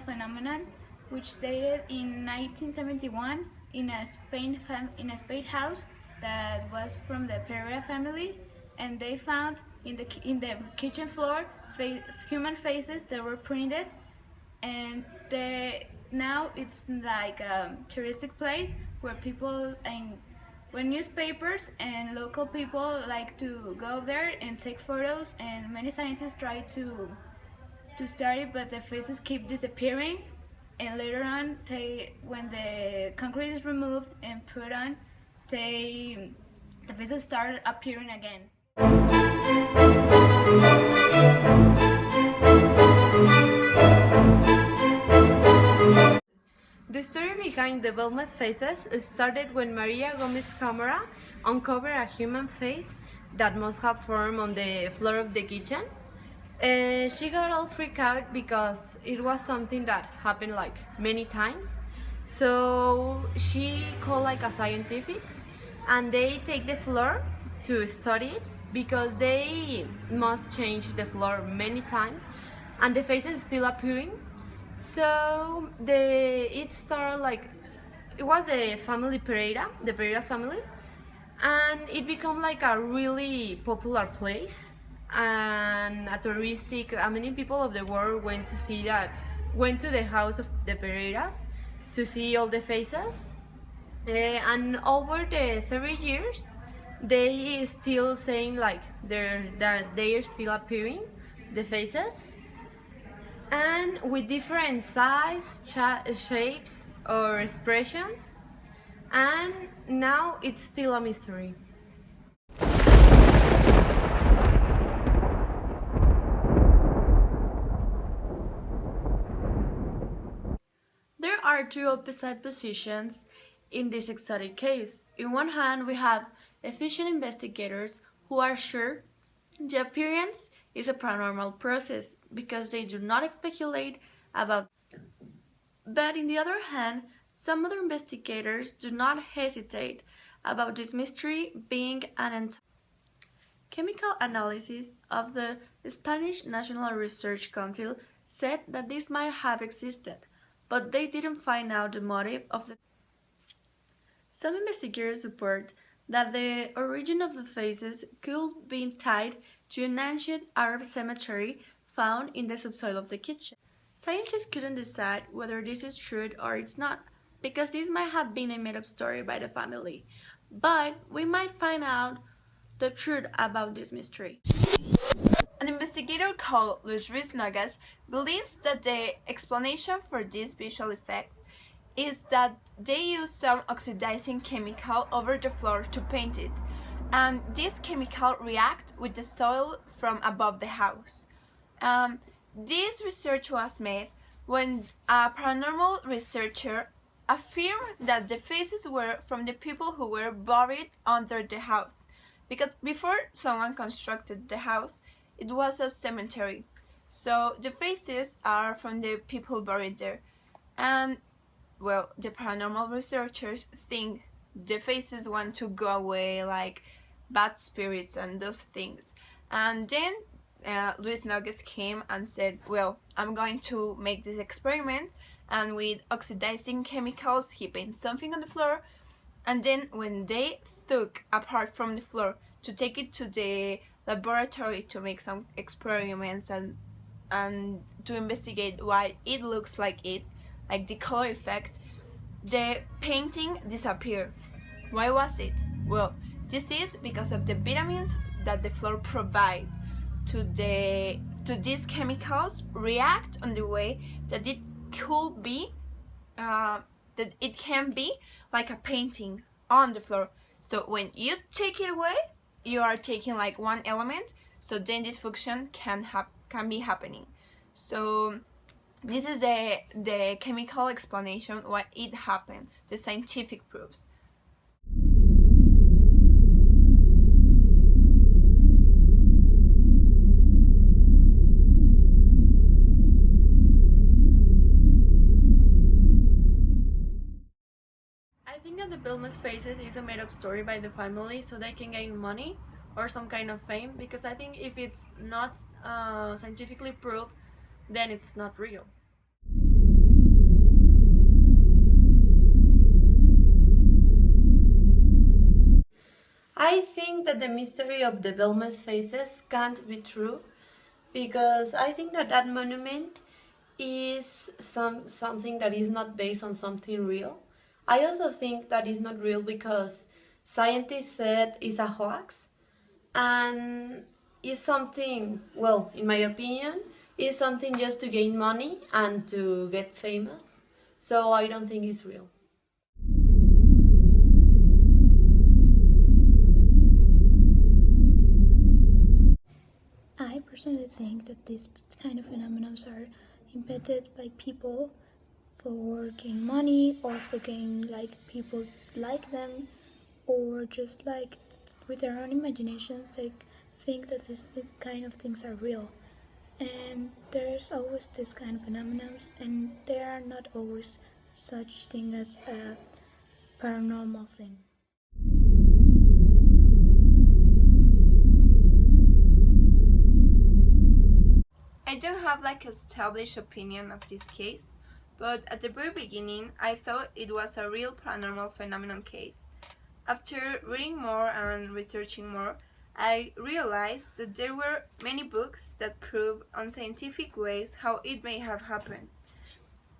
paranormal phenomenon, which dated in 1971 in a Spain house that was from the Pereira family, and they found in the kitchen floor human faces that were printed, and now it's like a touristic place where people and when newspapers and local people like to go there and take photos, and many scientists try to study, but the faces keep disappearing. And later on, when the concrete is removed and put on, the faces start appearing again. The story behind the Belmez Faces started when Maria Gomez's camera uncovered a human face that must have formed on the floor of the kitchen. She got all freaked out because it was something that happened like many times. So she called like a scientifics, and they take the floor to study it because they must change the floor many times and the face is still appearing. So it started like it was a family the Pereira's family, and it became like a really popular place and a touristic. Many people of the world went to the house of the Pereiras to see all the faces. And over the 30 years, they still saying like that they are still appearing, the faces, and with different size, shapes, or expressions. And now it's still a mystery. There are two opposite positions in this exotic case. In one hand, we have efficient investigators who are sure the appearance is a paranormal process because they do not speculate about. But in the other hand, some other investigators do not hesitate about this mystery being an entire chemical analysis of the Spanish National Research Council said that this might have existed, but they didn't find out the motive of the. Some investigators support that the origin of the faces could be tied to an ancient Arab cemetery found in the subsoil of the kitchen. Scientists couldn't decide whether this is true or it's not, because this might have been a made-up story by the family. But we might find out the truth about this mystery. An investigator called Luis Nogas believes that the explanation for this visual effect is that they use some oxidizing chemical over the floor to paint it, and this chemical reacts with the soil from above the house. This research was made when a paranormal researcher affirmed that the faces were from the people who were buried under the house, because before someone constructed the house, it was a cemetery. So the faces are from the people buried there. And well, the paranormal researchers think the faces want to go away, like bad spirits and those things. And then Luis Nogues came and said, well, I'm going to make this experiment, and with oxidizing chemicals he painted something on the floor, and then when they took apart from the floor to take it to the laboratory to make some experiments and to investigate why it looks like it, like the color effect, the painting disappeared. Why was it? Well, this is because of the vitamins that the floor provide to these chemicals react on the way that it could be that it can be like a painting on the floor. So when you take it away, you are taking like one element, so then this function can be happening. So this is the chemical explanation why it happened, the scientific proofs. I think that the Belmez Faces is a made-up story by the family so they can gain money or some kind of fame, because I think if it's not scientifically proved, then it's not real. I think that the mystery of the Belmez Faces can't be true because I think that that monument is something that is not based on something real. I also think that is not real because scientists said it's a hoax and is something, well, in my opinion, is something just to gain money and to get famous. So I don't think it's real. I personally think that these kind of phenomena are invented by people for gain money or for gain like people like them or just like with their own imagination they think that these kind of things are real. And there's always this kind of phenomena and there are not always such thing as a paranormal thing. I don't have like a established opinion of this case, but at the very beginning I thought it was a real paranormal phenomenon case. After reading more and researching more, I realized that there were many books that prove on scientific ways how it may have happened.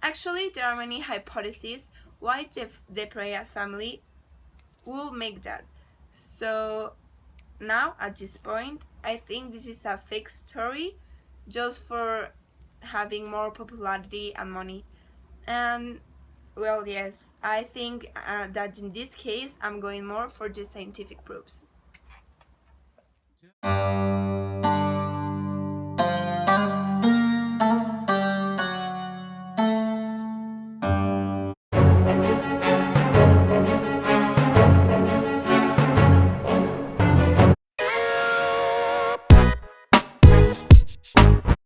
Actually, there are many hypotheses why the Preyas family will make that. So now, at this point, I think this is a fake story just for having more popularity and money. And well, yes, I think that in this case, I'm going more for the scientific proofs.